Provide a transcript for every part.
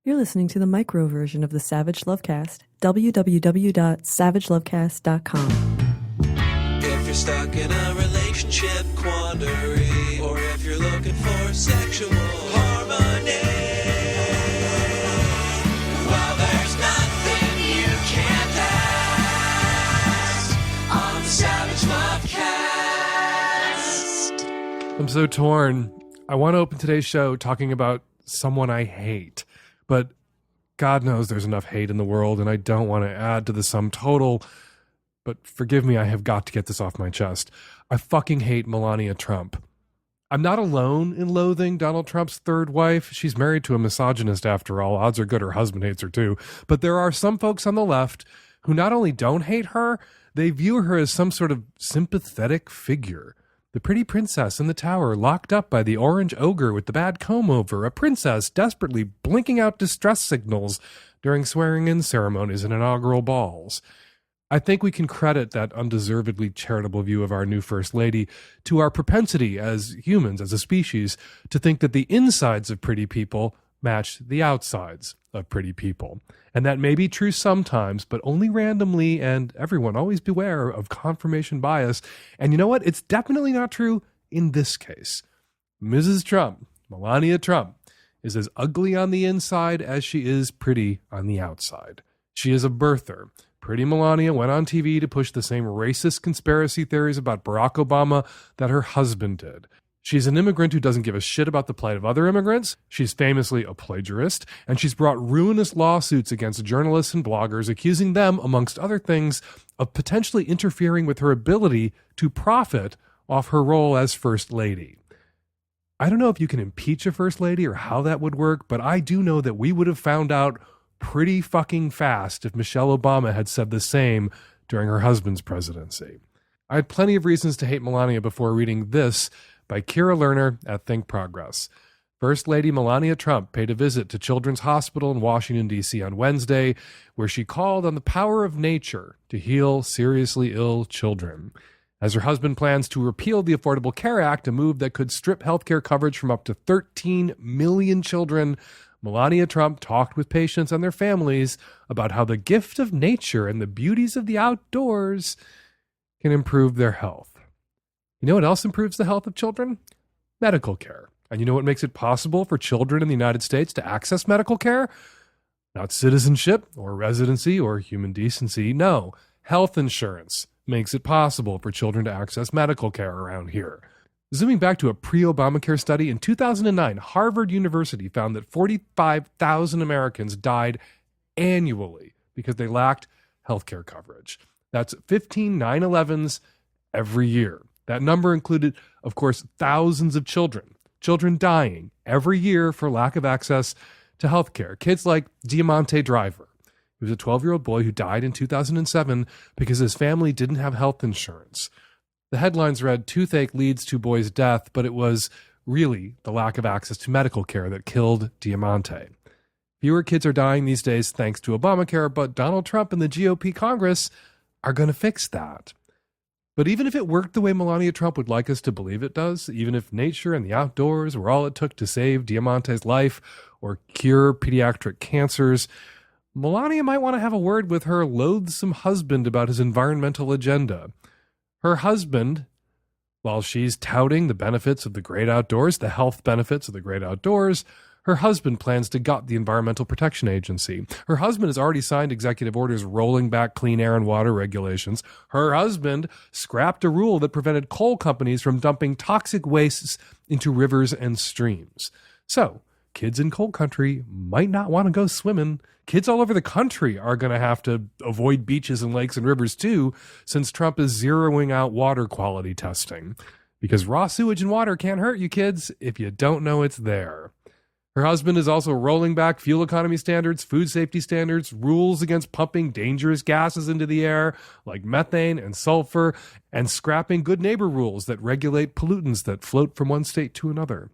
You're listening to the micro version of the Savage Lovecast. www.savagelovecast.com. If you're stuck in a relationship quandary, or if you're looking for sexual harmony, well, there's nothing you can't ask on the Savage Lovecast. I'm so torn. I want to open today's show talking about someone I hate, but God knows there's enough hate in the world, and I don't want to add to the sum total. But forgive me, I have got to get this off my chest. I fucking hate Melania Trump. I'm not alone in loathing Donald Trump's third wife. She's married to a misogynist after all. Odds are good her husband hates her too. But there are some folks on the left who not only don't hate her, they view her as some sort of sympathetic figure. The pretty princess in the tower, locked up by the orange ogre with the bad comb-over, a princess desperately blinking out distress signals during swearing-in ceremonies and inaugural balls. I think we can credit that undeservedly charitable view of our new First Lady to our propensity as humans, as a species, to think that the insides of pretty people match the outsides of pretty people. And that may be true sometimes, but only randomly, and everyone always beware of confirmation bias. And you know what? It's definitely not true in this case. Mrs. Trump, Melania Trump, is as ugly on the inside as she is pretty on the outside. She is a birther. Pretty Melania went on TV to push the same racist conspiracy theories about Barack Obama that her husband did. She's an immigrant who doesn't give a shit about the plight of other immigrants. She's famously a plagiarist, and she's brought ruinous lawsuits against journalists and bloggers, accusing them, amongst other things, of potentially interfering with her ability to profit off her role as First Lady. I don't know if you can impeach a First Lady or how that would work, but I do know that we would have found out pretty fucking fast if Michelle Obama had said the same during her husband's presidency. I had plenty of reasons to hate Melania before reading this by Kira Lerner at Think Progress. First Lady Melania Trump paid a visit to Children's Hospital in Washington, D.C. on Wednesday, where she called on the power of nature to heal seriously ill children. As her husband plans to repeal the Affordable Care Act, a move that could strip healthcare coverage from up to 13 million children, Melania Trump talked with patients and their families about how the gift of nature and the beauties of the outdoors can improve their health. You know what else improves the health of children? Medical care. And you know what makes it possible for children in the United States to access medical care? Not citizenship or residency or human decency. No, health insurance makes it possible for children to access medical care around here. Zooming back to a pre-Obamacare study, in 2009, Harvard University found that 45,000 Americans died annually because they lacked healthcare coverage. That's 15 9/11s every year. That number included, of course, thousands of children dying every year for lack of access to healthcare. Kids like Diamante Driver. He was a 12-year-old boy who died in 2007 because his family didn't have health insurance. The headlines read, "Toothache leads to boy's death," but it was really the lack of access to medical care that killed Diamante. Fewer kids are dying these days thanks to Obamacare, but Donald Trump and the GOP Congress are going to fix that. But even if it worked the way Melania Trump would like us to believe it does, even if nature and the outdoors were all it took to save Diamante's life or cure pediatric cancers, Melania might want to have a word with her loathsome husband about his environmental agenda. Her husband, while she's touting the benefits of the great outdoors, the health benefits of the great outdoors, her husband plans to gut the Environmental Protection Agency. Her husband has already signed executive orders rolling back clean air and water regulations. Her husband scrapped a rule that prevented coal companies from dumping toxic wastes into rivers and streams. So, kids in coal country might not want to go swimming. Kids all over the country are going to have to avoid beaches and lakes and rivers too, since Trump is zeroing out water quality testing. Because raw sewage and water can't hurt you kids if you don't know it's there. Her husband is also rolling back fuel economy standards, food safety standards, rules against pumping dangerous gases into the air, like methane and sulfur, and scrapping good neighbor rules that regulate pollutants that float from one state to another.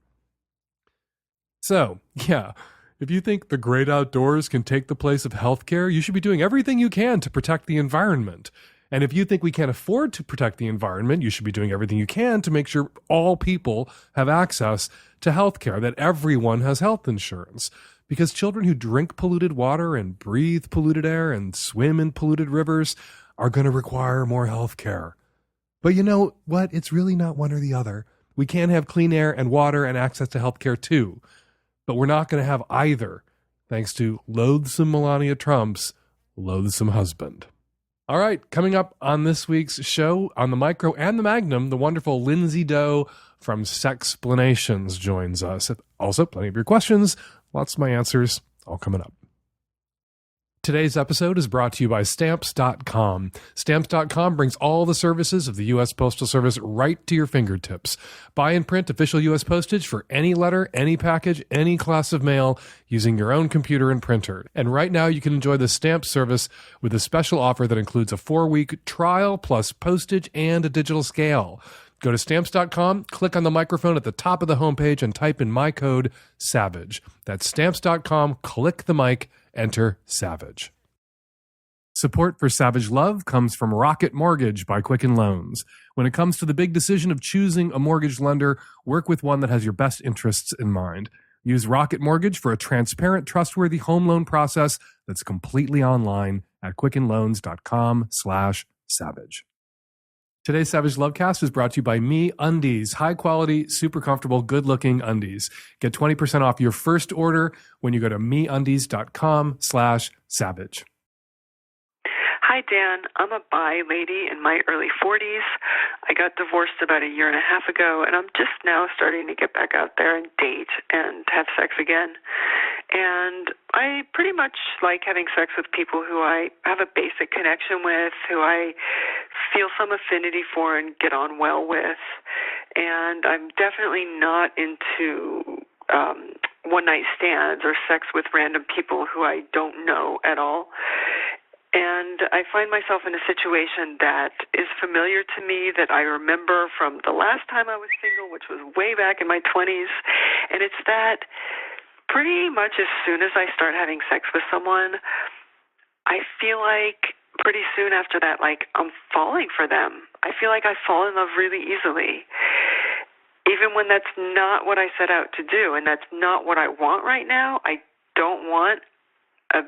So, yeah, if you think the great outdoors can take the place of healthcare, you should be doing everything you can to protect the environment. And if you think we can't afford to protect the environment, you should be doing everything you can to make sure all people have access to health care, that everyone has health insurance. because children who drink polluted water and breathe polluted air and swim in polluted rivers are going to require more health care. But you know what? It's really not one or the other. We can have clean air and water and access to health care too, but we're not going to have either, thanks to loathsome Melania Trump's loathsome husband. All right, coming up on this week's show, on the Micro and the Magnum, the wonderful Lindsey Doe from Sexplanations joins us. Also, plenty of your questions, lots of my answers, all coming up. Today's episode is brought to you by Stamps.com. Stamps.com brings all the services of the U.S. Postal Service right to your fingertips. Buy and print official U.S. postage for any letter, any package, any class of mail using your own computer and printer. And right now you can enjoy the Stamps service with a special offer that includes a 4-week trial plus postage and a digital scale. Go to Stamps.com, click on the microphone at the top of the homepage, and type in my code, SAVAGE. That's Stamps.com, click the mic, enter SAVAGE. Support for Savage Love comes from Rocket Mortgage by Quicken Loans. When it comes to the big decision of choosing a mortgage lender, work with one that has your best interests in mind. Use Rocket Mortgage for a transparent, trustworthy home loan process that's completely online at quickenloans.com/savage. Today's Savage Lovecast is brought to you by Me Undies. High quality, super comfortable, good looking undies. Get 20% off your first order when you go to meundies.com/savage. Hi, Dan. I'm a bi lady in my early 40s. I got divorced about a year and a half ago, and I'm just now starting to get back out there and date and have sex again. And I pretty much like having sex with people who I have a basic connection with, who I feel some affinity for and get on well with. And I'm definitely not into one-night stands or sex with random people who I don't know at all. And I find myself in a situation that is familiar to me, that I remember from the last time I was single, which was way back in my 20s. And it's that pretty much as soon as I start having sex with someone, I feel like pretty soon after that, like I'm falling for them. I feel like I fall in love really easily, even when that's not what I set out to do, and that's not what I want right now. I don't want a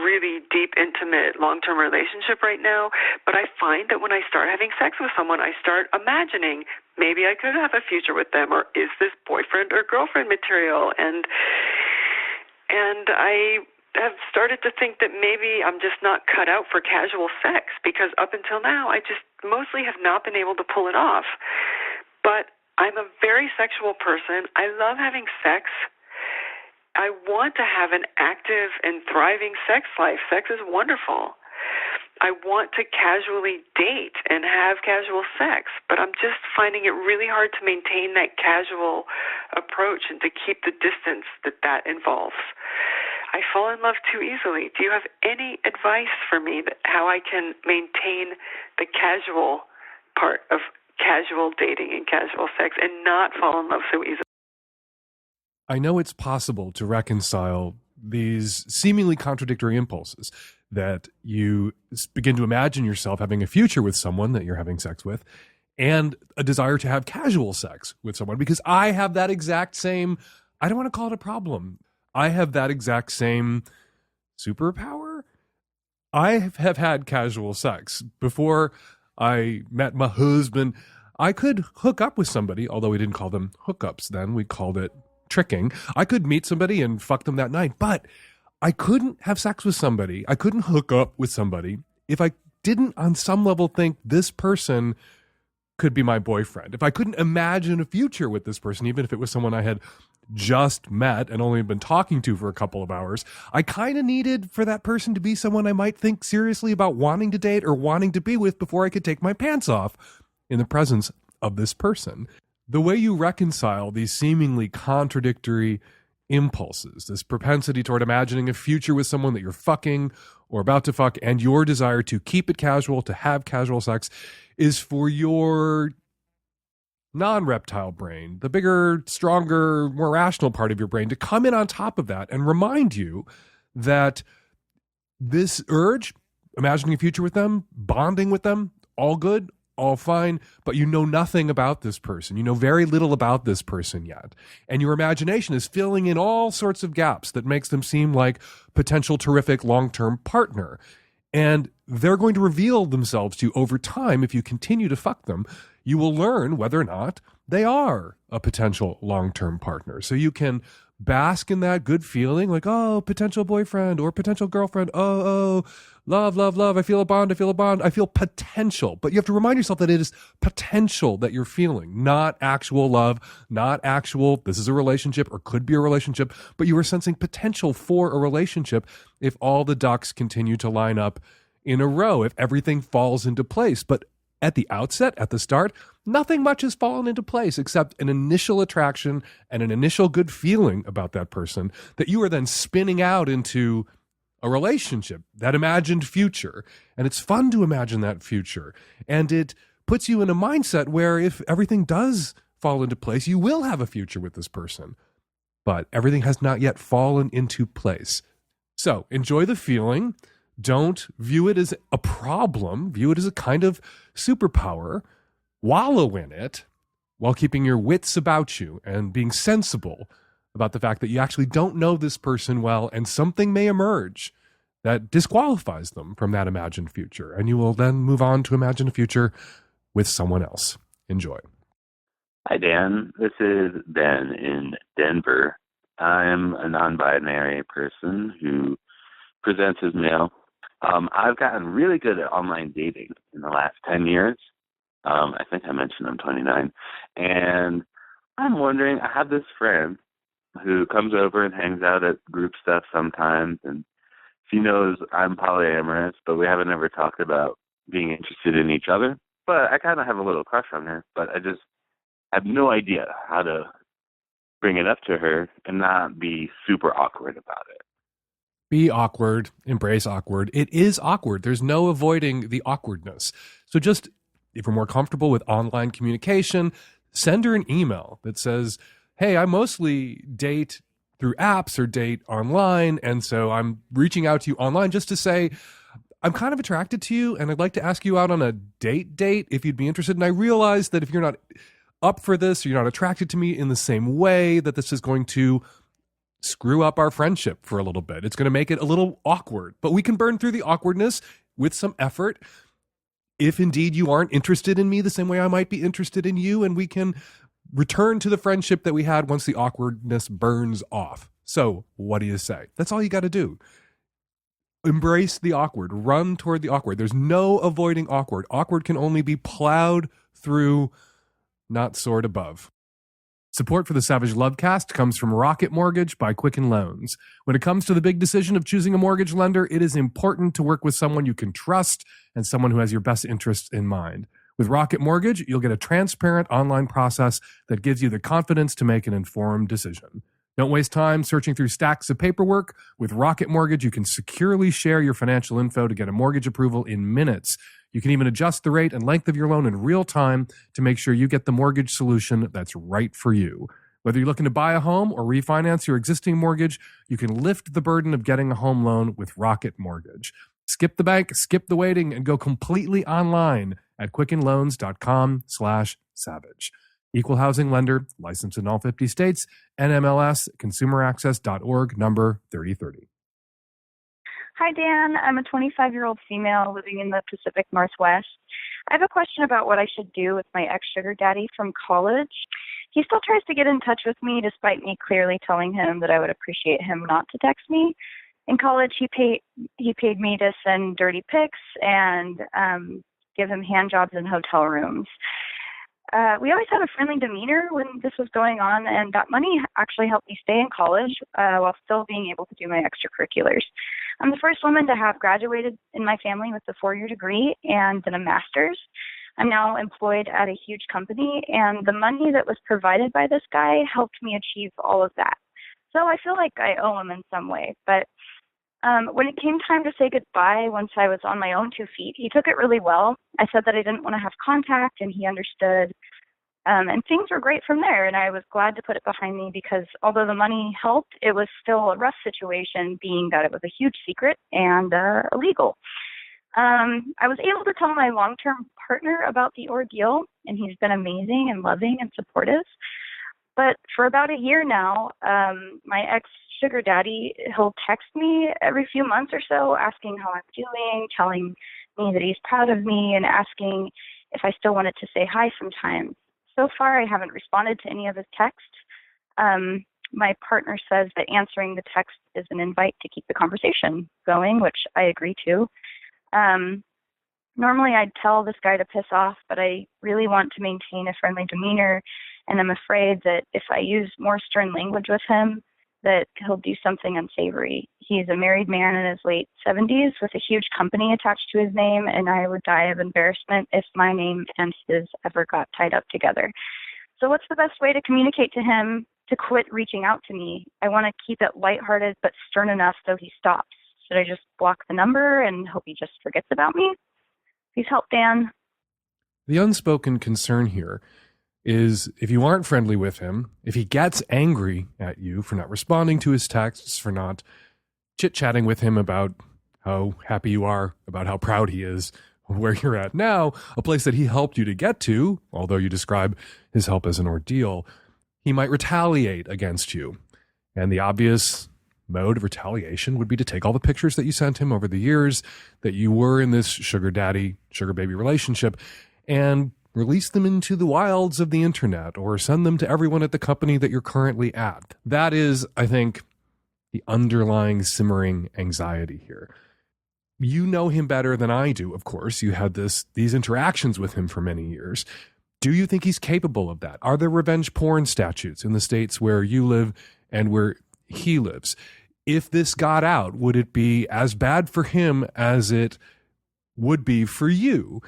really deep, intimate, long-term relationship right now, but I find that when I start having sex with someone, I start imagining maybe I could have a future with them, or is this boyfriend or girlfriend material? And I have started to think that maybe I'm just not cut out for casual sex, because up until now, I just mostly have not been able to pull it off. But I'm a very sexual person. I love having sex. I want to have an active and thriving sex life. Sex is wonderful. I want to casually date and have casual sex, but I'm just finding it really hard to maintain that casual approach and to keep the distance that involves. I fall in love too easily. Do you have any advice for me that how I can maintain the casual part of casual dating and casual sex and not fall in love so easily? I know it's possible to reconcile these seemingly contradictory impulses, that you begin to imagine yourself having a future with someone that you're having sex with, and a desire to have casual sex with someone, because I have that exact same, I don't want to call it a problem, I have that exact same superpower. I have had casual sex. Before I met my husband, I could hook up with somebody, although we didn't call them hookups then, we called it tricking. I could meet somebody and fuck them that night, but I couldn't have sex with somebody. I couldn't hook up with somebody if I didn't on some level think this person could be my boyfriend. If I couldn't imagine a future with this person, even if it was someone I had just met and only been talking to for a couple of hours, I kind of needed for that person to be someone I might think seriously about wanting to date or wanting to be with before I could take my pants off in the presence of this person. The way you reconcile these seemingly contradictory impulses, this propensity toward imagining a future with someone that you're fucking or about to fuck, and your desire to keep it casual, to have casual sex, is for your non-reptile brain, the bigger, stronger, more rational part of your brain, to come in on top of that and remind you that this urge, imagining a future with them, bonding with them, all good, all fine, but you know nothing about this person. You know very little about this person yet. And your imagination is filling in all sorts of gaps that makes them seem like potential terrific long-term partner. And they're going to reveal themselves to you over time if you continue to fuck them. You will learn whether or not they are a potential long-term partner. So you can bask in that good feeling, like, oh, potential boyfriend or potential girlfriend. Oh, love, love, love. I feel a bond. I feel a bond. I feel potential. But you have to remind yourself that it is potential that you're feeling, not actual love, not actual, this is a relationship or could be a relationship, but you are sensing potential for a relationship if all the ducks continue to line up in a row, if everything falls into place. But at the outset, at the start, nothing much has fallen into place except an initial attraction and an initial good feeling about that person that you are then spinning out into a relationship, that imagined future. And it's fun to imagine that future. And it puts you in a mindset where if everything does fall into place, you will have a future with this person. But everything has not yet fallen into place. So enjoy the feeling. Don't view it as a problem. View it as a kind of superpower. Wallow in it while keeping your wits about you and being sensible about the fact that you actually don't know this person well, and something may emerge that disqualifies them from that imagined future. And you will then move on to imagine a future with someone else. Enjoy. Hi, Dan. This is Ben in Denver. I'm a non-binary person who presents as male. I've gotten really good at online dating in the last 10 years. I think I mentioned I'm 29. And I'm wondering, I have this friend who comes over and hangs out at group stuff sometimes, and she knows I'm polyamorous, but we haven't ever talked about being interested in each other. But I kind of have a little crush on her, but I just have no idea how to bring it up to her and not be super awkward about it. Be awkward, embrace awkward. It is awkward. There's no avoiding the awkwardness. So just, if you're more comfortable with online communication, send her an email that says, hey, I mostly date through apps or date online, and so I'm reaching out to you online just to say, I'm kind of attracted to you, and I'd like to ask you out on a date if you'd be interested. And I realize that if you're not up for this, or you're not attracted to me in the same way, that this is going to screw up our friendship for a little bit. It's going to make it a little awkward, but we can burn through the awkwardness with some effort. If indeed you aren't interested in me the same way I might be interested in you, and we can return to the friendship that we had once the awkwardness burns off. So what do you say? That's all you got to do. Embrace the awkward. Run toward the awkward. There's no avoiding awkward. Awkward can only be plowed through, not soared above. Support for the Savage Lovecast comes from Rocket Mortgage by Quicken Loans. When it comes to the big decision of choosing a mortgage lender, it is important to work with someone you can trust and someone who has your best interests in mind. With Rocket Mortgage, you'll get a transparent online process that gives you the confidence to make an informed decision. Don't waste time searching through stacks of paperwork. With Rocket Mortgage, you can securely share your financial info to get a mortgage approval in minutes. You can even adjust the rate and length of your loan in real time to make sure you get the mortgage solution that's right for you. Whether you're looking to buy a home or refinance your existing mortgage, you can lift the burden of getting a home loan with Rocket Mortgage. Skip the bank, skip the waiting, and go completely online at quickenloans.com/savage. Equal housing lender, licensed in all 50 states, NMLS, consumeraccess.org, number 3030. Hi, Dan. I'm a 25-year-old female living in the Pacific Northwest. I have a question about what I should do with my ex-sugar daddy from college. He still tries to get in touch with me despite me clearly telling him that I would appreciate him not to text me. In college, he paid me to send dirty pics and give him hand jobs in hotel rooms. We always had a friendly demeanor when this was going on, and that money actually helped me stay in college while still being able to do my extracurriculars. I'm the first woman to have graduated in my family with a 4-year degree and then a master's. I'm now employed at a huge company, and the money that was provided by this guy helped me achieve all of that. So I feel like I owe him in some way, but when it came time to say goodbye, once I was on my own 2 feet, he took it really well. I said that I didn't want to have contact, and he understood. And things were great from there, and I was glad to put it behind me because although the money helped, it was still a rough situation, being that it was a huge secret and illegal. I was able to tell my long-term partner about the ordeal, and he's been amazing and loving and supportive. But for about a year now, my ex-sugar daddy, he'll text me every few months or so asking how I'm doing, telling me that he's proud of me, and asking if I still wanted to say hi sometimes. So far, I haven't responded to any of his texts. My partner says that answering the text is an invite to keep the conversation going, which I agree to. Normally, I'd tell this guy to piss off, but I really want to maintain a friendly demeanor, and I'm afraid that if I use more stern language with him, that he'll do something unsavory. He's a married man in his late 70s with a huge company attached to his name, and I would die of embarrassment if my name and his ever got tied up together. So what's the best way to communicate to him to quit reaching out to me? I want to keep it lighthearted but stern enough so he stops. Should I just block the number and hope he just forgets about me? Please help, Dan. The unspoken concern here is if you aren't friendly with him, if he gets angry at you for not responding to his texts, for not chit-chatting with him about how happy you are, about how proud he is, where you're at now, a place that he helped you to get to, although you describe his help as an ordeal, he might retaliate against you. And the obvious mode of retaliation would be to take all the pictures that you sent him over the years that you were in this sugar daddy, sugar baby relationship and release them into the wilds of the internet or send them to everyone at the company that you're currently at. That is, I think, the underlying simmering anxiety here. You know him better than I do, of course. You had these interactions with him for many years. Do you think he's capable of that? Are there revenge porn statutes in the states where you live and where he lives? If this got out, would it be as bad for him as it would be for you?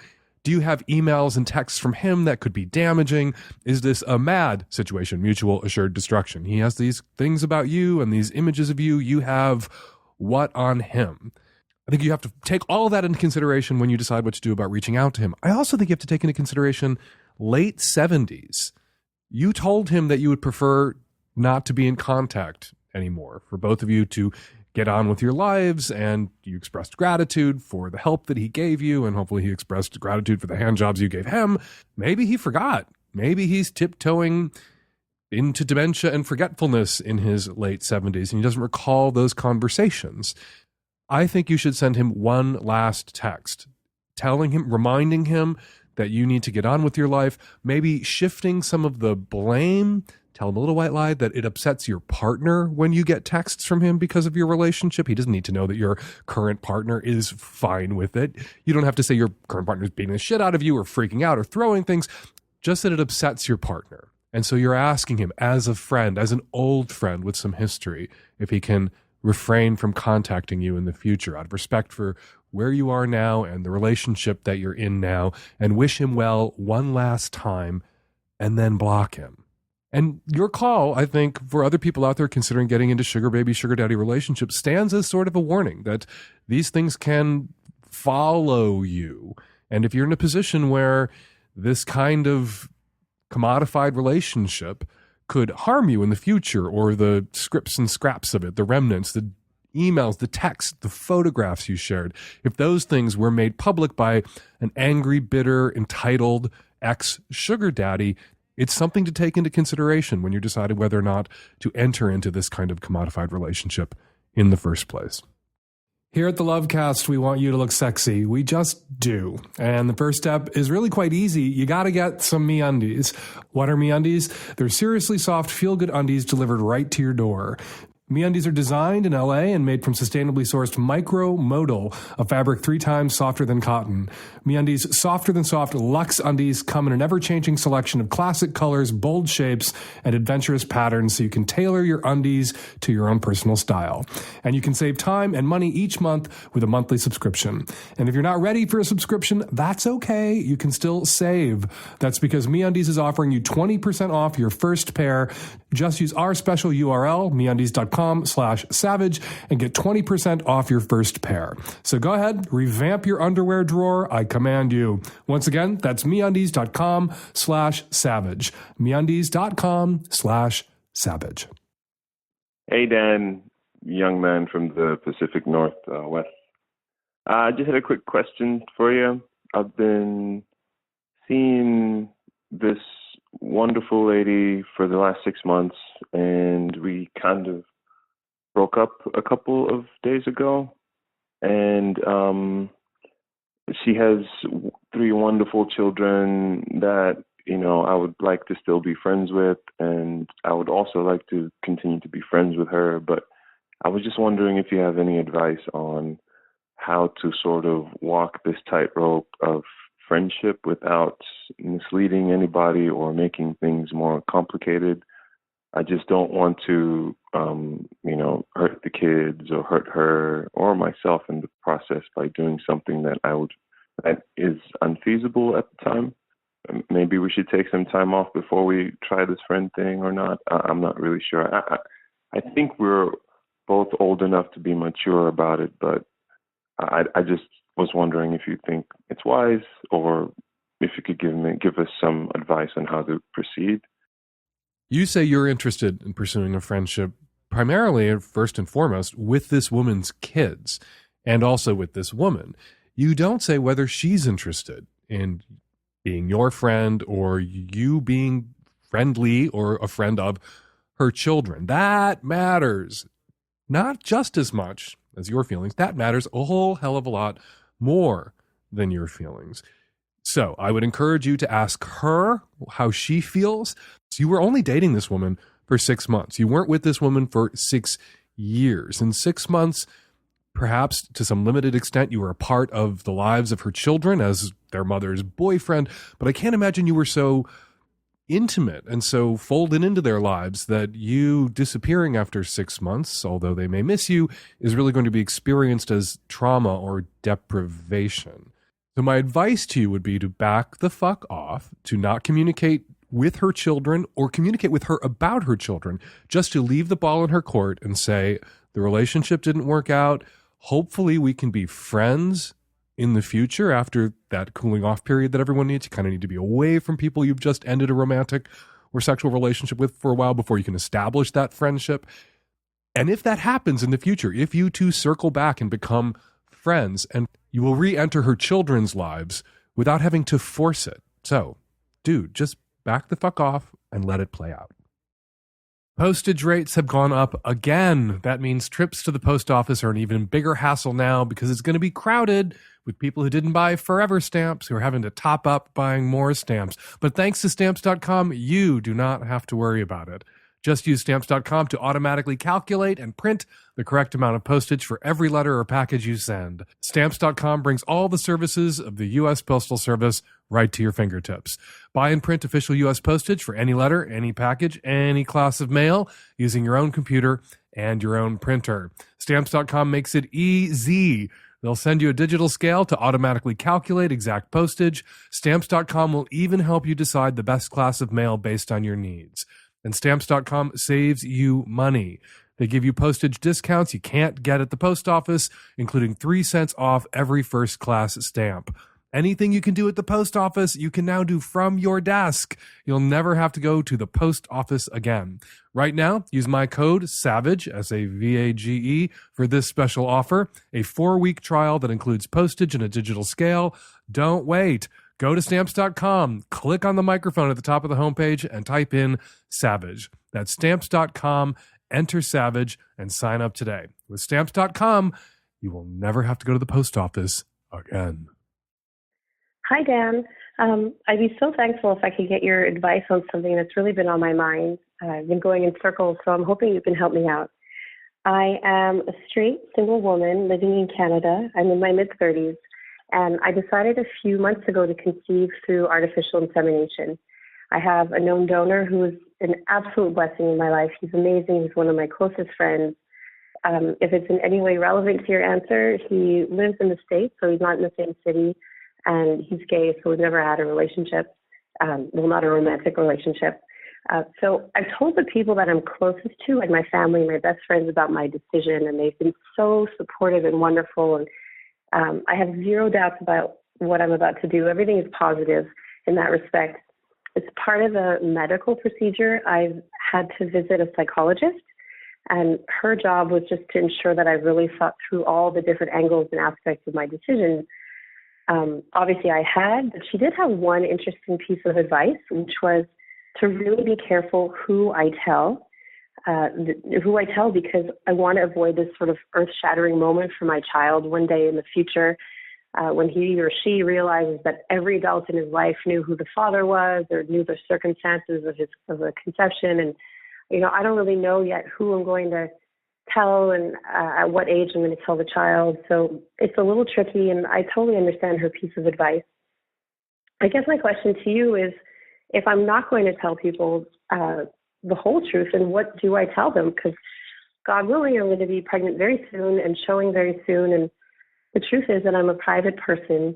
Do you have emails and texts from him that could be damaging? Is this a MAD situation, mutual assured destruction? He has these things about you and these images of you. You have what on him? I think you have to take all of that into consideration when you decide what to do about reaching out to him. I also think you have to take into consideration late 70s. You told him that you would prefer not to be in contact anymore, for both of you to get on with your lives, and you expressed gratitude for the help that he gave you, and hopefully he expressed gratitude for the hand jobs you gave him. Maybe he forgot. Maybe he's tiptoeing into dementia and forgetfulness in his late 70s, and he doesn't recall those conversations. I think you should send him one last text, telling him, reminding him that you need to get on with your life, maybe shifting some of the blame. Tell him a little white lie that it upsets your partner when you get texts from him because of your relationship. He doesn't need to know that your current partner is fine with it. You don't have to say your current partner is beating the shit out of you or freaking out or throwing things, just that it upsets your partner. And so you're asking him as a friend, as an old friend with some history, if he can refrain from contacting you in the future out of respect for where you are now and the relationship that you're in now, and wish him well one last time and then block him. And your call, I think, for other people out there considering getting into sugar baby, sugar daddy relationships stands as sort of a warning that these things can follow you. And if you're in a position where this kind of commodified relationship could harm you in the future, or the scripts and scraps of it, the remnants, the emails, the texts, the photographs you shared, if those things were made public by an angry, bitter, entitled ex-sugar daddy, it's something to take into consideration when you're deciding whether or not to enter into this kind of commodified relationship in the first place. Here at the Lovecast, we want you to look sexy. We just do. And the first step is really quite easy. You got to get some MeUndies. What are MeUndies? They're seriously soft, feel-good undies delivered right to your door. MeUndies are designed in LA and made from sustainably sourced micro-modal, a fabric 3 times softer than cotton. MeUndies' softer than soft luxe undies come in an ever-changing selection of classic colors, bold shapes, and adventurous patterns, so you can tailor your undies to your own personal style. And you can save time and money each month with a monthly subscription. And if you're not ready for a subscription, that's okay. You can still save. That's because MeUndies is offering you 20% off your first pair. Just use our special URL, MeUndies.com/savage, and get 20% off your first pair. So go ahead, revamp your underwear drawer. I command you. Once again, that's MeUndies.com/savage. MeUndies.com/savage. Hey, Dan, young man from the Pacific Northwest. I just had a quick question for you. I've been seeing this wonderful lady for the last 6 months, and we kind of broke up a couple of days ago. And she has 3 wonderful children that, I would like to still be friends with, and I would also like to continue to be friends with her. But I was just wondering if you have any advice on how to sort of walk this tightrope of friendship without misleading anybody or making things more complicated. I just don't want to, hurt the kids or hurt her or myself in the process by doing something that is unfeasible at the time. Maybe we should take some time off before we try this friend thing or not. I'm not really sure. I think we're both old enough to be mature about it, but I just was wondering if you think it's wise, or if you could give us some advice on how to proceed. You say you're interested in pursuing a friendship primarily, first and foremost, with this woman's kids and also with this woman. You don't say whether she's interested in being your friend or you being friendly or a friend of her children. That matters not just as much as your feelings. That matters a whole hell of a lot more than your feelings. So I would encourage you to ask her how she feels. So you were only dating this woman for 6 months. You weren't with this woman for 6 years. In 6 months, perhaps to some limited extent, you were a part of the lives of her children as their mother's boyfriend. But I can't imagine you were so intimate and so folded into their lives that you disappearing after 6 months, although they may miss you, is really going to be experienced as trauma or deprivation. So my advice to you would be to back the fuck off, to not communicate with her children or communicate with her about her children, just to leave the ball in her court and say, the relationship didn't work out. Hopefully we can be friends in the future after that cooling off period that everyone needs. You kind of need to be away from people you've just ended a romantic or sexual relationship with for a while before you can establish that friendship. And if that happens in the future, if you two circle back and become friends, and you will re-enter her children's lives without having to force it. So, dude, just back the fuck off and let it play out. Postage rates have gone up again. That means trips to the post office are an even bigger hassle now because it's going to be crowded with people who didn't buy forever stamps who are having to top up buying more stamps. But thanks to Stamps.com, you do not have to worry about it. Just use Stamps.com to automatically calculate and print the correct amount of postage for every letter or package you send. Stamps.com brings all the services of the U.S. Postal Service right to your fingertips. Buy and print official U.S. postage for any letter, any package, any class of mail using your own computer and your own printer. Stamps.com makes it easy. They'll send you a digital scale to automatically calculate exact postage. Stamps.com will even help you decide the best class of mail based on your needs. And Stamps.com saves you money. They give you postage discounts you can't get at the post office, including 3 cents off every first-class stamp. Anything you can do at the post office, you can now do from your desk. You'll never have to go to the post office again. Right now, use my code SAVAGE, SAVAGE, for this special offer, a 4-week trial that includes postage and a digital scale. Don't wait. Go to Stamps.com, click on the microphone at the top of the homepage, and type in SAVAGE. That's Stamps.com, enter SAVAGE, and sign up today. With Stamps.com, you will never have to go to the post office again. Hi, Dan. I'd be so thankful if I could get your advice on something that's really been on my mind. I've been going in circles, so I'm hoping you can help me out. I am a straight, single woman living in Canada. I'm in my mid-30s. And I decided a few months ago to conceive through artificial insemination. I have a known donor who is an absolute blessing in my life. He's amazing. He's one of my closest friends. If it's in any way relevant to your answer, he lives in the States, so he's not in the same city, and he's gay, so we've never had a relationship, not a romantic relationship. So I've told the people that I'm closest to, like my family, my best friends, about my decision, and they've been so supportive and wonderful, and I have zero doubts about what I'm about to do. Everything is positive in that respect. As part of a medical procedure, I've had to visit a psychologist And her job was just to ensure that I really thought through all the different angles and aspects of my decision. Obviously, I had, but she did have one interesting piece of advice, which was to really be careful who I tell. Because I want to avoid this sort of earth-shattering moment for my child one day in the future when he or she realizes that every adult in his life knew who the father was or knew the circumstances of the conception. And, I don't really know yet who I'm going to tell and at what age I'm going to tell the child. So it's a little tricky, and I totally understand her piece of advice. I guess my question to you is, if I'm not going to tell people the whole truth, and what do I tell them? Because God willing, I'm going to be pregnant very soon and showing very soon. And the truth is that I'm a private person,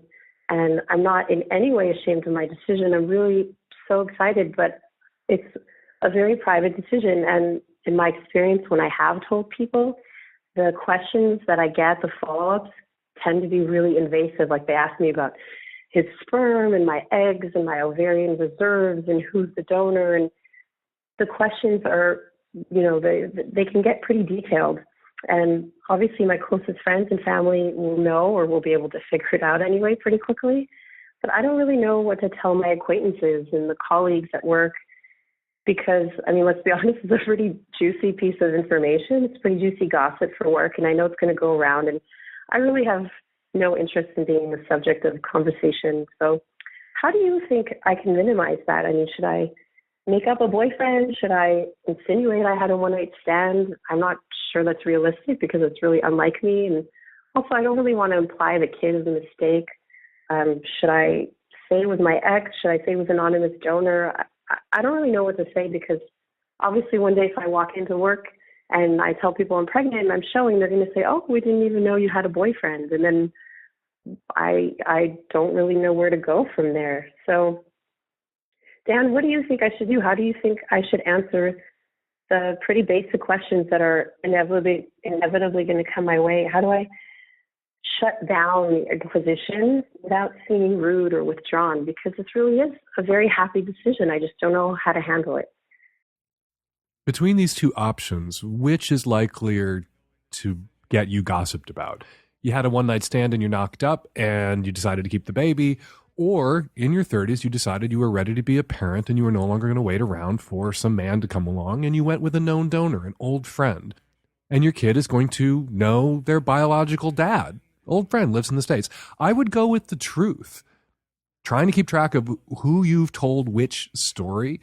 and I'm not in any way ashamed of my decision. I'm really so excited, but it's a very private decision. And in my experience, when I have told people, the questions that I get, the follow-ups, tend to be really invasive. Like, they ask me about his sperm and my eggs and my ovarian reserves and who's the donor. And the questions are, they can get pretty detailed. And obviously my closest friends and family will know, or will be able to figure it out anyway pretty quickly. But I don't really know what to tell my acquaintances and the colleagues at work, because, let's be honest, it's a pretty juicy piece of information. It's pretty juicy gossip for work, and I know it's going to go around. And I really have no interest in being the subject of conversation. So how do you think I can minimize that? Should I make up a boyfriend? Should I insinuate I had a one-night stand? I'm not sure that's realistic because it's really unlike me. And also, I don't really want to imply the kid is a mistake. Should I say it was my ex? Should I say it was an anonymous donor? I don't really know what to say, because obviously one day if I walk into work and I tell people I'm pregnant and I'm showing, they're going to say, oh, we didn't even know you had a boyfriend. And then I don't really know where to go from there. So, Dan, what do you think I should do? How do you think I should answer the pretty basic questions that are inevitably going to come my way? How do I shut down the Inquisition without seeming rude or withdrawn? Because this really is a very happy decision. I just don't know how to handle it. Between these two options, which is likelier to get you gossiped about? You had a one-night stand and you're knocked up and you decided to keep the baby, or in your 30s, you decided you were ready to be a parent and you were no longer going to wait around for some man to come along, and you went with a known donor, an old friend. And your kid is going to know their biological dad. Old friend lives in the States. I would go with the truth. Trying to keep track of who you've told which story,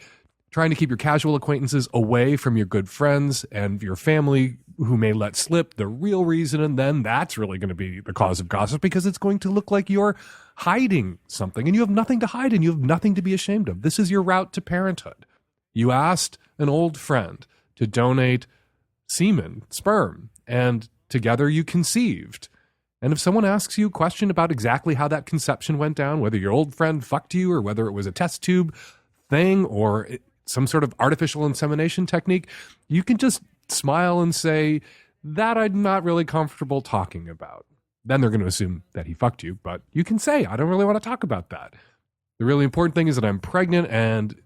trying to keep your casual acquaintances away from your good friends and your family who may let slip the real reason, and then that's really going to be the cause of gossip, because it's going to look like you're hiding something, and you have nothing to hide and you have nothing to be ashamed of. This is your route to parenthood. You asked an old friend to donate semen, sperm, and together you conceived. And if someone asks you a question about exactly how that conception went down, whether your old friend fucked you or whether it was a test tube thing or some sort of artificial insemination technique, you can just smile and say, that I'm not really comfortable talking about. Then they're going to assume that he fucked you, but you can say, I don't really want to talk about that. The really important thing is that I'm pregnant and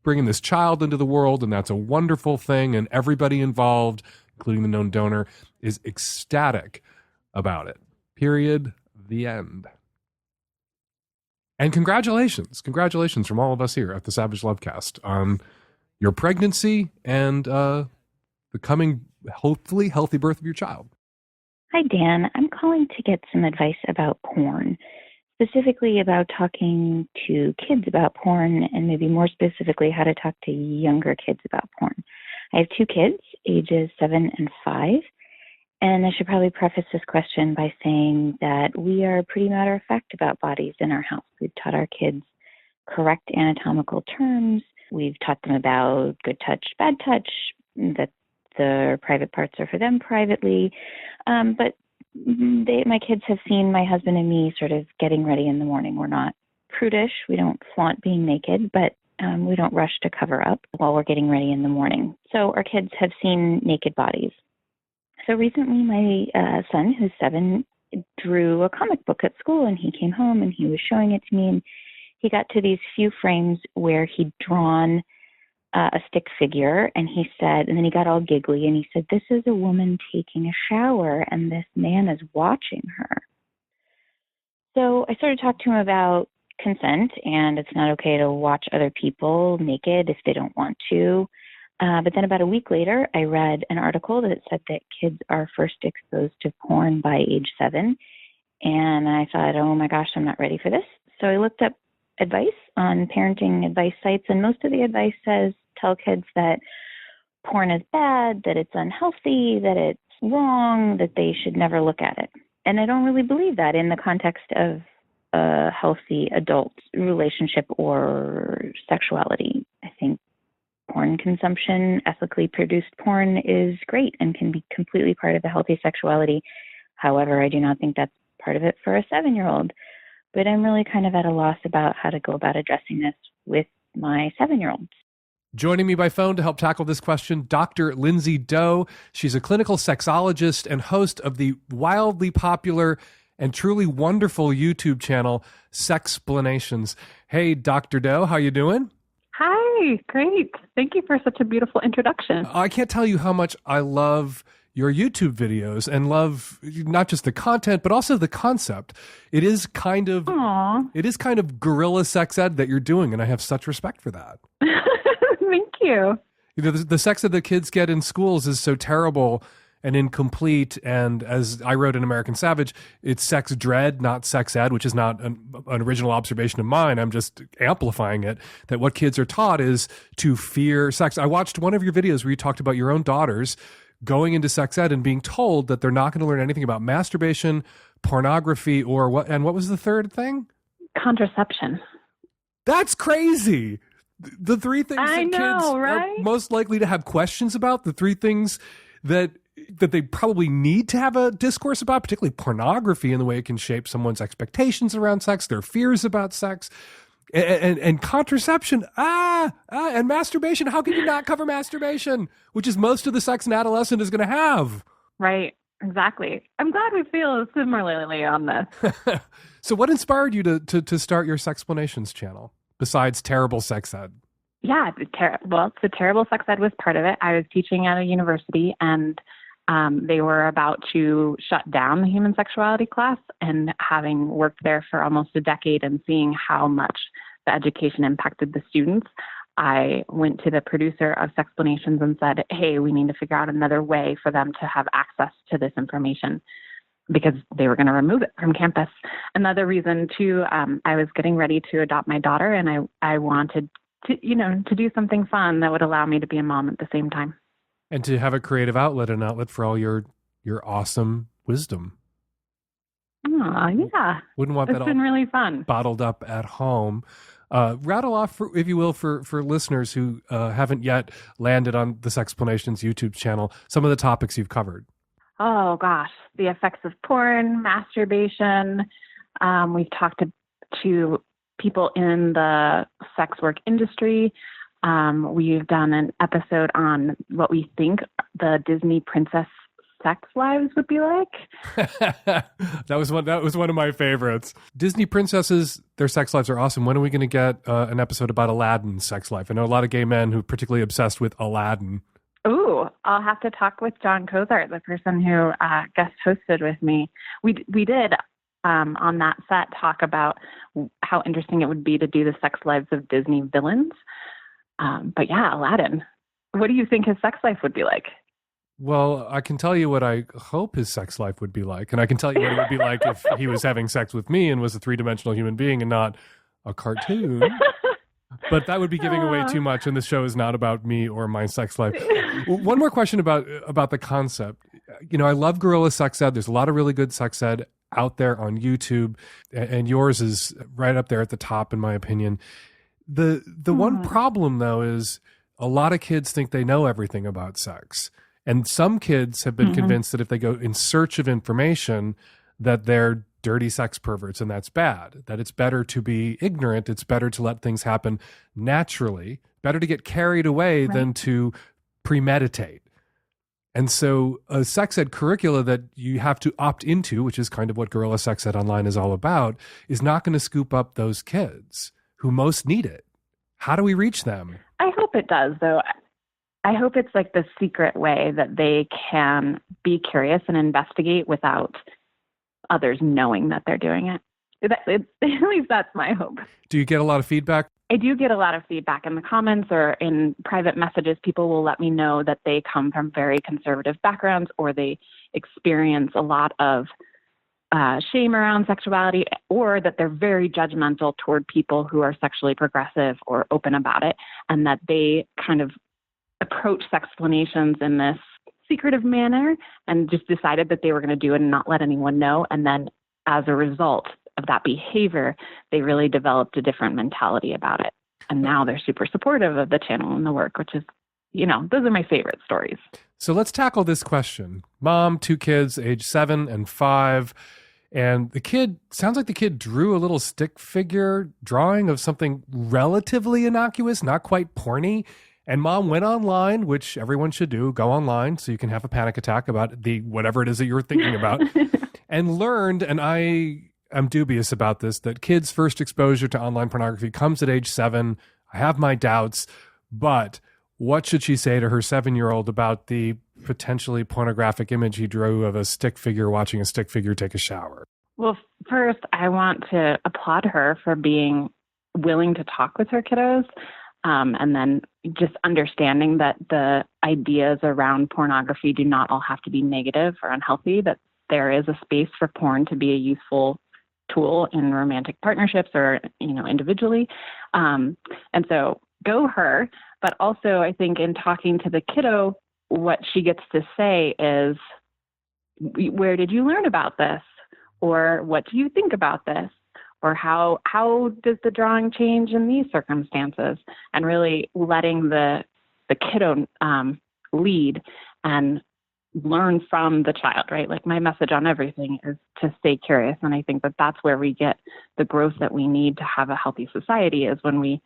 bringing this child into the world, and that's a wonderful thing, and everybody involved, including the known donor, is ecstatic about it. Period. The end. And congratulations from all of us here at the Savage Lovecast on your pregnancy and the coming, hopefully, healthy birth of your child. Hi, Dan. I'm calling to get some advice about porn, specifically about talking to kids about porn, and maybe more specifically how to talk to younger kids about porn. I have 2 kids, ages 7 and 5, and I should probably preface this question by saying that we are pretty matter-of-fact about bodies in our house. We've taught our kids correct anatomical terms. We've taught them about good touch, bad touch, that the private parts are for them privately. But my kids have seen my husband and me sort of getting ready in the morning. We're not prudish. We don't flaunt being naked, but we don't rush to cover up while we're getting ready in the morning. So our kids have seen naked bodies. So recently my son, who's 7, drew a comic book at school, and he came home and he was showing it to me, and he got to these few frames where he'd drawn a stick figure, and he said, and then he got all giggly, and he said, "This is a woman taking a shower, and this man is watching her." So I started to talk to him about consent, and it's not okay to watch other people naked if they don't want to. But then about a week later, I read an article that said that kids are first exposed to porn by age 7. And I thought, oh my gosh, I'm not ready for this. So I looked up advice on parenting advice sites, and most of the advice says tell kids that porn is bad, that it's unhealthy, that it's wrong, that they should never look at it. And I don't really believe that in the context of a healthy adult relationship or sexuality. I think porn consumption, ethically produced porn, is great and can be completely part of a healthy sexuality. However, I do not think that's part of it for a 7-year-old. But I'm really kind of at a loss about how to go about addressing this with my 7-year-old. Joining me by phone to help tackle this question, Dr. Lindsey Doe. She's a clinical sexologist and host of the wildly popular and truly wonderful YouTube channel, Sexplanations. Hey, Dr. Doe, how you doing? Hi, great. Thank you for such a beautiful introduction. I can't tell you how much I love your YouTube videos and love not just the content, but also the concept. It is kind of guerrilla sex ed that you're doing, and I have such respect for that. Thank you. You know, the sex that the kids get in schools is so terrible and incomplete. And as I wrote in American Savage, it's sex dread, not sex ed, which is not an original observation of mine. I'm just amplifying it, that what kids are taught is to fear sex. I watched one of your videos where you talked about your own daughters going into sex ed and being told that they're not going to learn anything about masturbation, pornography, or what? And what was the third thing? Contraception. That's crazy. The three things that kids are most likely to have questions about, the three things that they probably need to have a discourse about, particularly pornography and the way it can shape someone's expectations around sex, their fears about sex, and contraception, and masturbation. How can you not cover masturbation, which is most of the sex an adolescent is going to have? Right, exactly. I'm glad we feel similarly on this. So what inspired you to start your Sexplanations channel, besides terrible sex ed? Yeah, the terrible sex ed was part of it. I was teaching at a university, and they were about to shut down the human sexuality class, and having worked there for almost a decade and seeing how much the education impacted the students, I went to the producer of Sexplanations and said, hey, we need to figure out another way for them to have access to this information, because they were going to remove it from campus. Another reason, too, I was getting ready to adopt my daughter, and I wanted to do something fun that would allow me to be a mom at the same time. And to have a creative outlet, an outlet for all your awesome wisdom. Oh, yeah. Wouldn't want it's that been all really fun. Bottled up at home. Rattle off, if you will, for listeners who haven't yet landed on the Sexplanations YouTube channel, some of the topics you've covered. Oh, gosh. The effects of porn, masturbation. We've talked to people in the sex work industry. We've done an episode on what we think the Disney princess sex lives would be like. That was one of my favorites. Disney princesses, their sex lives are awesome. When are we going to get an episode about Aladdin's sex life? I know a lot of gay men who are particularly obsessed with Aladdin. Ooh, I'll have to talk with John Cozart, the person who guest hosted with me. We did on that set talk about how interesting it would be to do the sex lives of Disney villains. But yeah, Aladdin. What do you think his sex life would be like? Well, I can tell you what I hope his sex life would be like. And I can tell you what it would be like if he was having sex with me and was a three-dimensional human being and not a cartoon. But that would be giving away too much, and the show is not about me or my sex life. One more question about the concept. You know, I love guerrilla sex ed. There's a lot of really good sex ed out there on YouTube, and yours is right up there at the top, in my opinion. The one problem, though, is a lot of kids think they know everything about sex. And some kids have been convinced that if they go in search of information, that they're dirty sex perverts, and that's bad, that it's better to be ignorant. It's better to let things happen naturally, better to get carried away than to premeditate. And so a sex ed curricula that you have to opt into, which is kind of what Guerrilla Sex Ed Online is all about, is not going to scoop up those kids who most need it. How do we reach them? I hope it does, though. I hope it's like the secret way that they can be curious and investigate without others knowing that they're doing it. At least that's my hope. Do you get a lot of feedback? I do get a lot of feedback in the comments or in private messages. People will let me know that they come from very conservative backgrounds or they experience a lot of shame around sexuality, or that they're very judgmental toward people who are sexually progressive or open about it, and that they kind of approach Sexplanations in this secretive manner and just decided that they were going to do it and not let anyone know. And then as a result of that behavior, they really developed a different mentality about it. And now they're super supportive of the channel and the work, which is, those are my favorite stories. So let's tackle this question. Mom, 2 kids, age 7 and 5. And sounds like the kid drew a little stick figure drawing of something relatively innocuous, not quite porny. And mom went online, which everyone should do, go online so you can have a panic attack about whatever it is that you're thinking about, and learned, and I am dubious about this, that kids' first exposure to online pornography comes at age 7. I have my doubts, but what should she say to her 7-year-old about the potentially pornographic image he drew of a stick figure watching a stick figure take a shower? Well, first, I want to applaud her for being willing to talk with her kiddos, and then just understanding that the ideas around pornography do not all have to be negative or unhealthy, that there is a space for porn to be a useful tool in romantic partnerships or, individually. And so go her. But also, I think in talking to the kiddo, what she gets to say is, where did you learn about this? Or what do you think about this? Or how does the drawing change in these circumstances? And really letting the kiddo lead and learn from the child, right? Like my message on everything is to stay curious. And I think that that's where we get the growth that we need to have a healthy society, is when we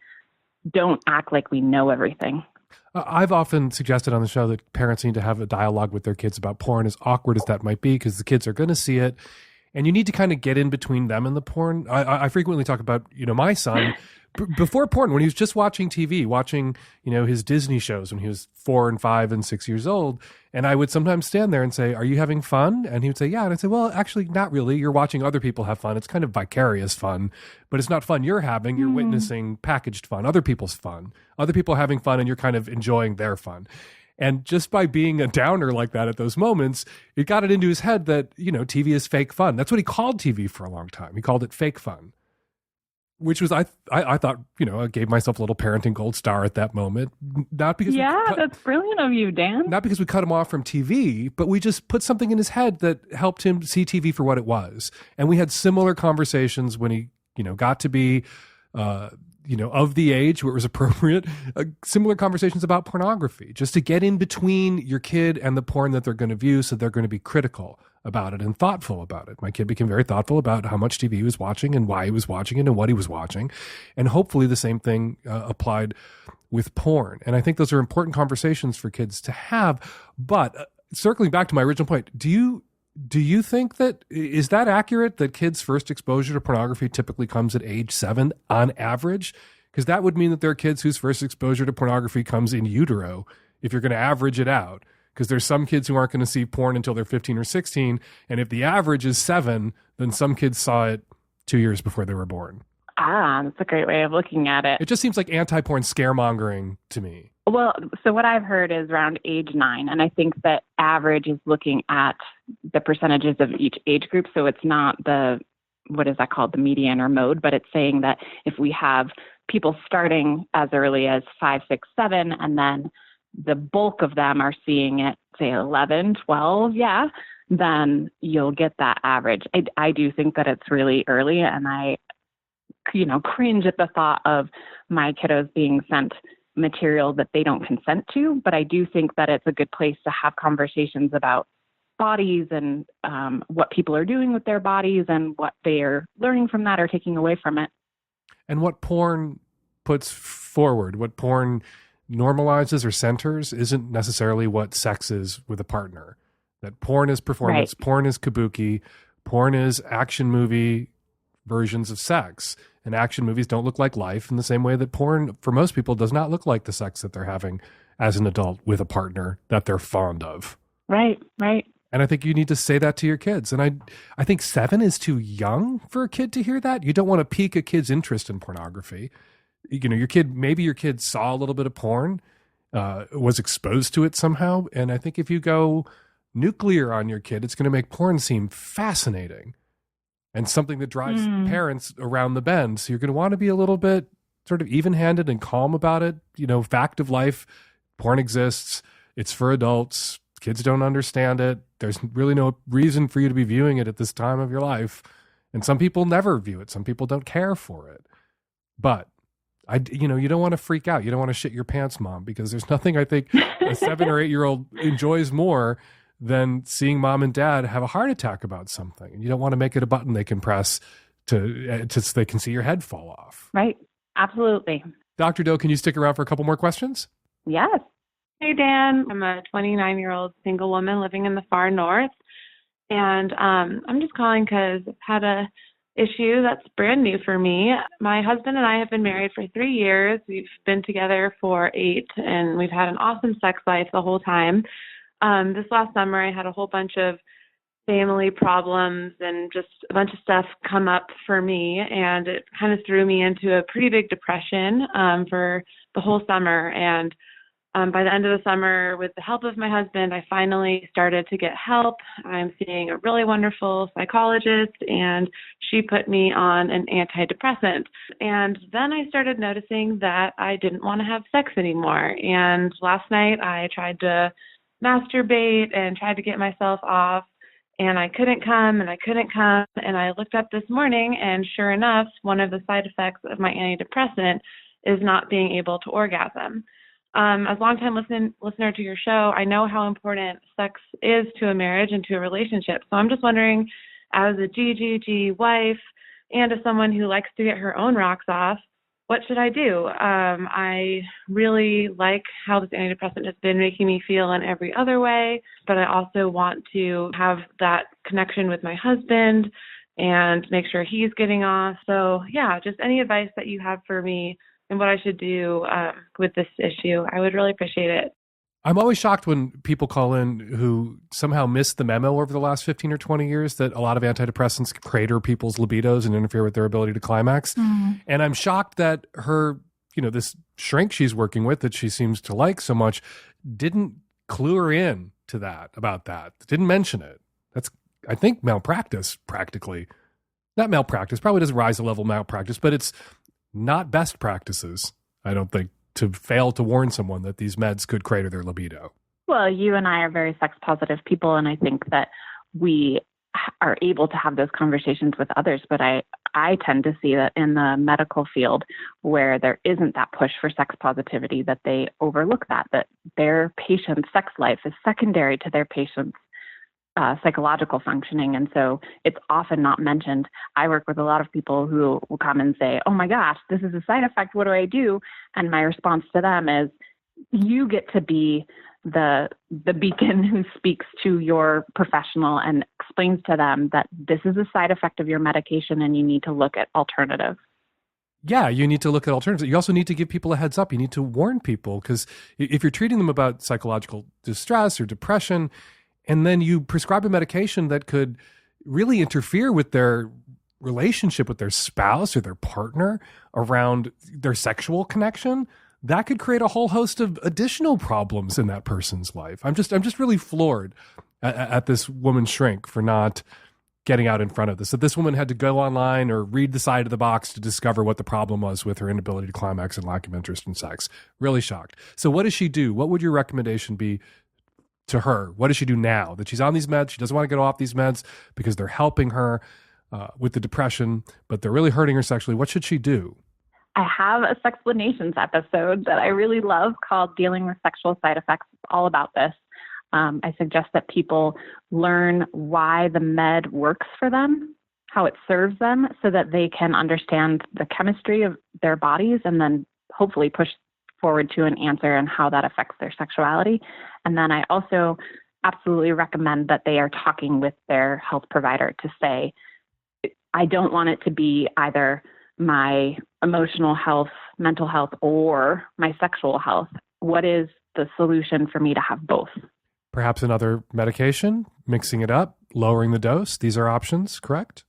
don't act like we know everything. I've often suggested on the show that parents need to have a dialogue with their kids about porn, as awkward as that might be, because the kids are going to see it. And you need to kind of get in between them and the porn. I frequently talk about, my son, before porn, when he was just watching TV, watching, his Disney shows when he was 4 and 5 and 6 years old. And I would sometimes stand there and say, "Are you having fun?" And he would say, "Yeah." And I'd say, "Well, actually, not really. You're watching other people have fun. It's kind of vicarious fun, but it's not fun you're having. You're witnessing packaged fun, other people's fun. Other people are having fun and you're kind of enjoying their fun." And just by being a downer like that at those moments, it got it into his head that, TV is fake fun. That's what he called TV for a long time. He called it fake fun, which was, I thought, I gave myself a little parenting gold star at that moment. Not because that's brilliant of you, Dan. Not because we cut him off from TV, but we just put something in his head that helped him see TV for what it was. And we had similar conversations when he, got to be, of the age where it was appropriate, similar conversations about pornography, just to get in between your kid and the porn that they're going to view, so they're going to be critical about it and thoughtful about it. My kid became very thoughtful about how much TV he was watching and why he was watching it and what he was watching. And hopefully the same thing applied with porn. And I think those are important conversations for kids to have. But circling back to my original point, do you think is that accurate, that kids' first exposure to pornography typically comes at age 7 on average? Because that would mean that there are kids whose first exposure to pornography comes in utero, if you're going to average it out. Because there's some kids who aren't going to see porn until they're 15 or 16. And if the average is 7, then some kids saw it 2 years before they were born. That's a great way of looking at it. It just seems like anti-porn scaremongering to me. Well, so what I've heard is around age 9. And I think that average is looking at the percentages of each age group. So it's not what is that called, the median or mode, but it's saying that if we have people starting as early as 5, 6, 7, and then the bulk of them are seeing it, say 11, 12, then you'll get that average. I do think that it's really early, and I, cringe at the thought of my kiddos being sent material that they don't consent to, but I do think that it's a good place to have conversations about bodies and what people are doing with their bodies and what they are learning from that or taking away from it. And what porn puts forward, what porn normalizes or centers, isn't necessarily what sex is with a partner. That porn is performance, right. Porn is kabuki, porn is action movie, versions of sex. And action movies don't look like life in the same way that porn, for most people, does not look like the sex that they're having as an adult with a partner that they're fond of. Right, right. And I think you need to say that to your kids. And I think 7 is too young for a kid to hear that. You don't want to pique a kid's interest in pornography. You know, maybe your kid saw a little bit of porn, was exposed to it somehow. And I think if you go nuclear on your kid, it's going to make porn seem fascinating and something that drives parents around the bend. So you're going to want to be a little bit sort of even-handed and calm about it. You know, fact of life, porn exists. It's for adults. Kids don't understand it. There's really no reason for you to be viewing it at this time of your life. And some people never view it. Some people don't care for it. But you don't want to freak out. You don't want to shit your pants, Mom, because there's nothing I think a 7 or 8 year old enjoys more than seeing Mom and Dad have a heart attack about something. And you don't want to make it a button they can press so they can see your head fall off. Right. Absolutely. Dr. Doe, can you stick around for a couple more questions? Yes. Hey, Dan. I'm a 29-year-old single woman living in the far north. And I'm just calling because I've had a issue that's brand new for me. My husband and I have been married for 3 years. We've been together for 8, and we've had an awesome sex life the whole time. This last summer, I had a whole bunch of family problems and just a bunch of stuff come up for me, and it kind of threw me into a pretty big depression for the whole summer. And by the end of the summer, with the help of my husband, I finally started to get help. I'm seeing a really wonderful psychologist, and she put me on an antidepressant. And then I started noticing that I didn't want to have sex anymore. And last night I tried to masturbate and tried to get myself off, and I couldn't come. And I looked up this morning, and sure enough, one of the side effects of my antidepressant is not being able to orgasm. As a long-time listener to your show, I know how important sex is to a marriage and to a relationship. So I'm just wondering, as a GGG wife and as someone who likes to get her own rocks off, what should I do? I really like how this antidepressant has been making me feel in every other way, but I also want to have that connection with my husband and make sure he's getting off. So yeah, just any advice that you have for me and what I should do with this issue, I would really appreciate it. I'm always shocked when people call in who somehow missed the memo over the last 15 or 20 years that a lot of antidepressants crater people's libidos and interfere with their ability to climax. And I'm shocked that her, this shrink she's working with that she seems to like so much didn't clue her in to that, about that, didn't mention it. That's, I think, malpractice practically. Not malpractice, probably doesn't rise to level malpractice, but it's not best practices, I don't think, to fail to warn someone that these meds could crater their libido. Well, you and I are very sex positive people, and I think that we are able to have those conversations with others. But I tend to see that in the medical field where there isn't that push for sex positivity, that they overlook that their patient's sex life is secondary to their patient's psychological functioning. And so it's often not mentioned. I work with a lot of people who will come and say, oh my gosh, this is a side effect. What do I do? And my response to them is, you get to be the beacon who speaks to your professional and explains to them that this is a side effect of your medication and you need to look at alternatives. Yeah, you need to look at alternatives. You also need to give people a heads up. You need to warn people, because if you're treating them about psychological distress or depression, and then you prescribe a medication that could really interfere with their relationship with their spouse or their partner around their sexual connection, that could create a whole host of additional problems in that person's life. I'm just really floored at this woman's shrink for not getting out in front of this. That this woman had to go online or read the side of the box to discover what the problem was with her inability to climax and lack of interest in sex. Really shocked. So what does she do? What would your recommendation be to her? What does she do now that she's on these meds? She doesn't want to get off these meds because they're helping her with the depression, but they're really hurting her sexually. What should she do? I have a Sexplanations episode that I really love called Dealing with Sexual Side Effects. It's all about this. I suggest that people learn why the med works for them, how it serves them, so that they can understand the chemistry of their bodies and then hopefully push forward to an answer and how that affects their sexuality. And then I also absolutely recommend that they are talking with their health provider to say, I don't want it to be either my emotional health, mental health, or my sexual health. What is the solution for me to have both? Perhaps another medication, mixing it up, lowering the dose. These are options, correct?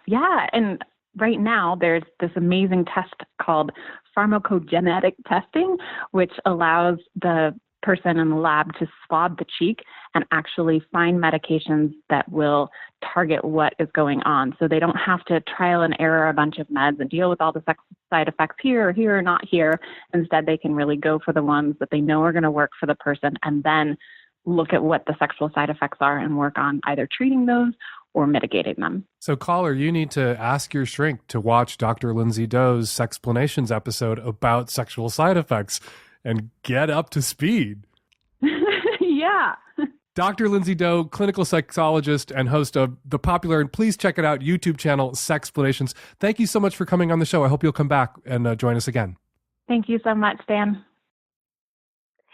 Yeah. And right now there's this amazing test called pharmacogenetic testing, which allows the person in the lab to swab the cheek and actually find medications that will target what is going on. So they don't have to trial and error a bunch of meds and deal with all the side effects here, or not here. Instead, they can really go for the ones that they know are going to work for the person and then look at what the sexual side effects are and work on either treating those or mitigating them. So caller, you need to ask your shrink to watch Dr. Lindsey Doe's Sexplanations episode about sexual side effects and get up to speed. Yeah. Dr. Lindsey Doe, clinical sexologist and host of the popular, and please check it out, YouTube channel, Sexplanations. Thank you so much for coming on the show. I hope you'll come back and join us again. Thank you so much, Dan.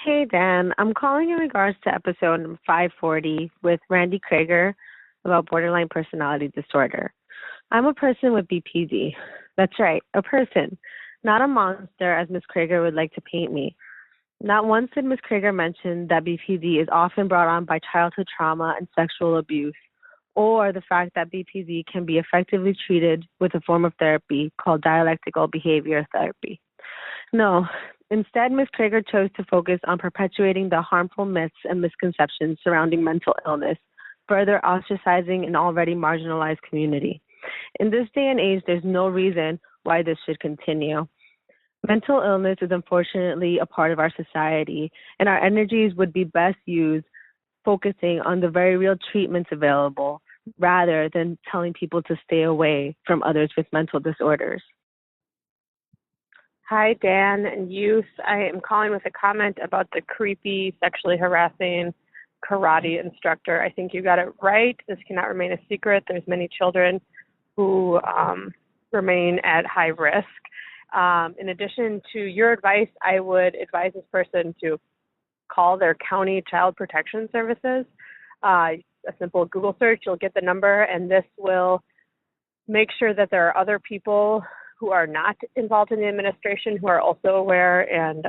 Hey, Dan. I'm calling in regards to episode 540 with Randy Krager about borderline personality disorder. I'm a person with BPD. That's right, a person, not a monster as Ms. Krager would like to paint me. Not once did Ms. Krager mention that BPD is often brought on by childhood trauma and sexual abuse, or the fact that BPD can be effectively treated with a form of therapy called dialectical behavior therapy. No, instead, Ms. Krager chose to focus on perpetuating the harmful myths and misconceptions surrounding mental illness, further ostracizing an already marginalized community. In this day and age, there's no reason why this should continue. Mental illness is unfortunately a part of our society, and our energies would be best used focusing on the very real treatments available rather than telling people to stay away from others with mental disorders. Hi, Dan and youth. I am calling with a comment about the creepy, sexually harassing karate instructor. I think you got it right. This cannot remain a secret. There's many children who remain at high risk. In addition to your advice, I would advise this person to call their county child protection services. A simple Google search, you'll get the number, and this will make sure that there are other people who are not involved in the administration who are also aware and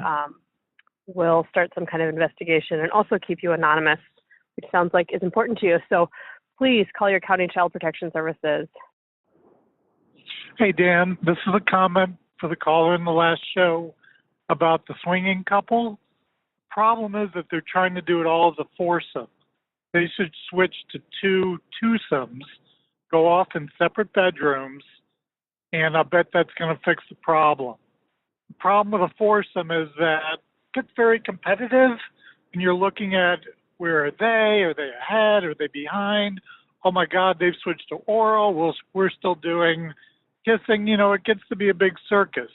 will start some kind of investigation and also keep you anonymous, which sounds like is important to you. So please call your county child protection services. Hey, Dan, this is a comment for the caller in the last show about the swinging couple. Problem is that they're trying to do it all as a foursome. They should switch to two twosomes, go off in separate bedrooms, and I bet that's going to fix the problem. The problem with a foursome is that it gets very competitive, and you're looking at where are they ahead, are they behind? Oh my God, they've switched to oral, we're still doing kissing. It gets to be a big circus.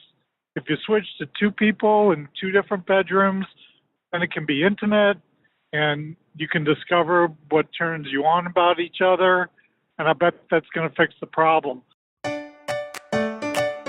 If you switch to two people in two different bedrooms, then it can be intimate, and you can discover what turns you on about each other, and I bet that's going to fix the problem.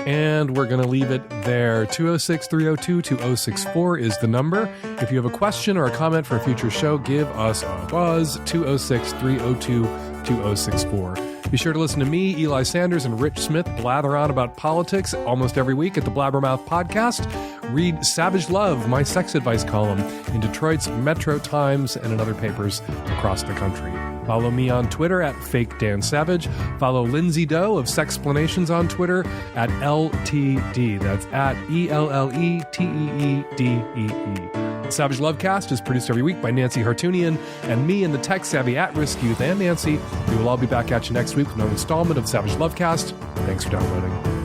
And we're going to leave it there. 206-302-2064 is the number. If you have a question or a comment for a future show, give us a buzz. 206-302-2064. Be sure to listen to me, Eli Sanders, and Rich Smith blather on about politics almost every week at the Blabbermouth Podcast. Read Savage Love, my sex advice column, in Detroit's Metro Times and in other papers across the country. Follow me on Twitter at FakeDanSavage. Follow Lindsey Doe of Sexplanations on Twitter at LTD. That's at ELLETEEDEE. The Savage Lovecast is produced every week by Nancy Hartunian and me and the tech-savvy at-risk youth and Nancy. We will all be back at you next week with another installment of Savage Lovecast. Thanks for downloading.